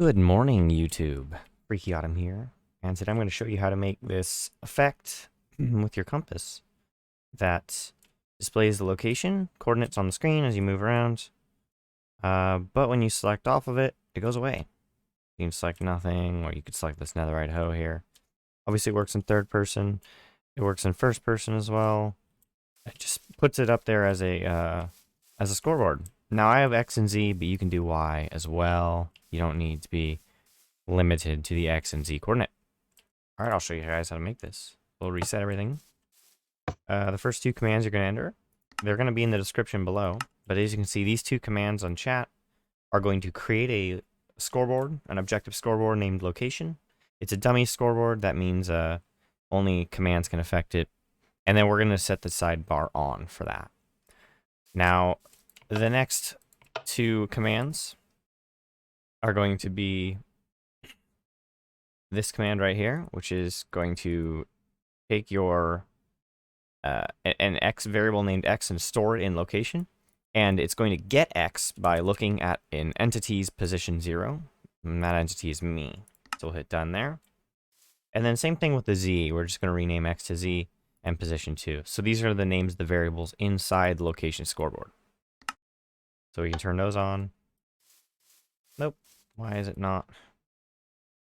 Good morning, YouTube. SelectedItem here, and today I'm going to show you how to make this effect with your compass that displays the location, coordinates on the screen as you move around, but when you select off of it, it goes away. You can select nothing, or you could select this netherite hoe here. Obviously it works in third person, it works in first person as well. It just puts it up there as a scoreboard. Now I have X and Z, but you can do Y as well. You don't need to be limited to the X and Z coordinate. All right, I'll show you guys how to make this. We'll reset everything. The first two commands you're going to enter, they're going to be in the description below. But as you can see, these two commands on chat are going to create a scoreboard, an objective scoreboard named location. It's a dummy scoreboard. That means only commands can affect it. And then we're going to set the sidebar on for that. Now, the next two commands are going to be this command right here, which is going to take your an X variable named X and store it in location. And it's going to get X by looking at an entity's position 0. And that entity is me. So we'll hit done there. And then same thing with the Z. We're just going to rename X to Z and position 2. So these are the names of the variables inside the location scoreboard. So we can turn those on. Nope. Why is it not?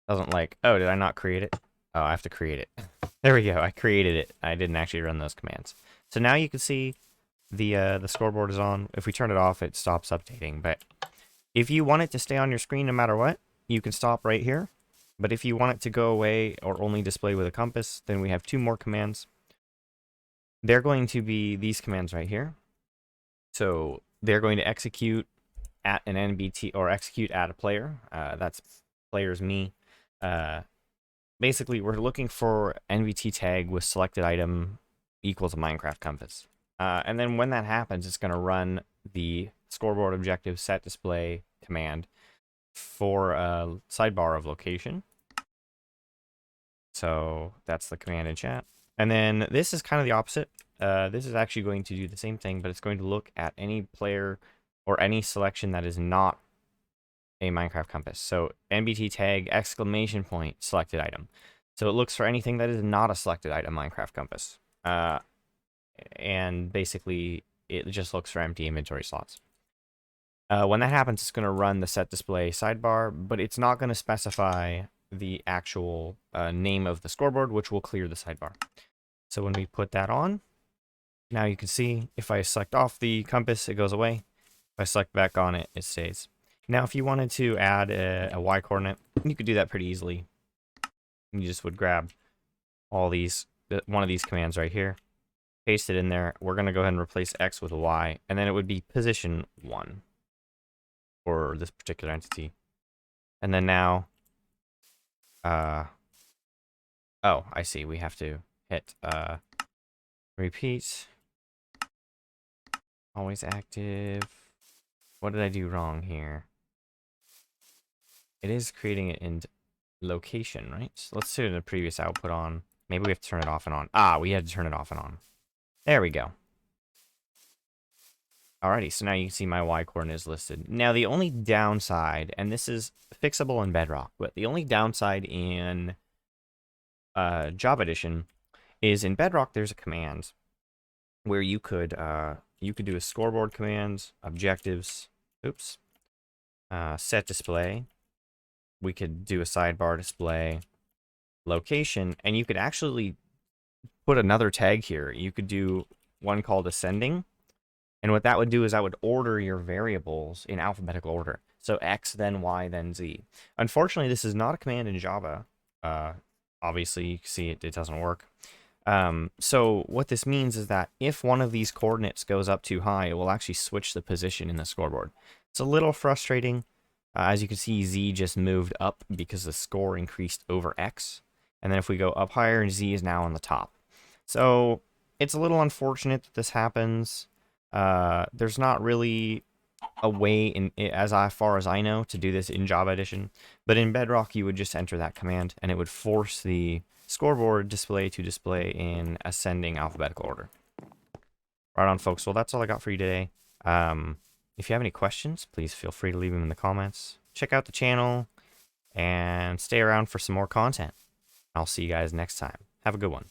Doesn't like, oh, did I not create it? Oh, I have to create it. There we go. I created it. I didn't actually run those commands. So now you can see the scoreboard is on. If we turn it off, it stops updating. But if you want it to stay on your screen no matter what, you can stop right here. But if you want it to go away or only display with a compass, then we have two more commands. They're going to be these commands right here. So they're going to execute at an NBT or execute at a player. That's player's me. Basically, we're looking for NVT tag with selected item equals a Minecraft compass. And then when that happens, it's going to run the scoreboard objective set display command for a sidebar of location. So that's the command in chat. And then this is kind of the opposite. This is actually going to do the same thing, but it's going to look at any player or any selection that is not a Minecraft compass. So NBT tag exclamation point selected item. So it looks for anything that is not a selected item Minecraft compass. And basically it just looks for empty inventory slots. When that happens, it's going to run the set display sidebar, but it's not going to specify the actual name of the scoreboard, which will clear the sidebar. So when we put that on, now you can see if I select off the compass, it goes away. If I select back on it, it stays. Now, if you wanted to add a Y coordinate, you could do that pretty easily. You just would grab all these, one of these commands right here, paste it in there. We're going to go ahead and replace X with Y, and then it would be position 1 for this particular entity. And then now, oh, I see. We have to hit repeat. Always active. What did I do wrong here? It is creating it in location, right? So let's turn the previous output on. Maybe we have to turn it off and on. Ah, we had to turn it off and on. There we go. Alrighty, so now you can see my Y coordinate is listed. Now the only downside, and this is fixable in Bedrock, but the only downside in Job Edition is in Bedrock there's a command where you could do a scoreboard command, objectives, oops, set display. We could do a sidebar display, location, and you could actually put another tag here. You could do one called ascending, and what that would do is that would order your variables in alphabetical order. So X, then Y, then Z. Unfortunately, this is not a command in Java. Obviously, you can see it doesn't work. So what this means is that if one of these coordinates goes up too high, it will actually switch the position in the scoreboard. It's a little frustrating. As you can see, Z just moved up because the score increased over X. And then if we go up higher, Z is now on the top. So it's a little unfortunate that this happens. There's not really a way, as far as I know, to do this in Java Edition. But in Bedrock, you would just enter that command, and it would force the scoreboard display to display in ascending alphabetical order. Right on, folks. Well, that's all I got for you today. If you have any questions, please feel free to leave them in the comments. Check out the channel. and stay around for some more content. I'll see you guys next time. Have a good one.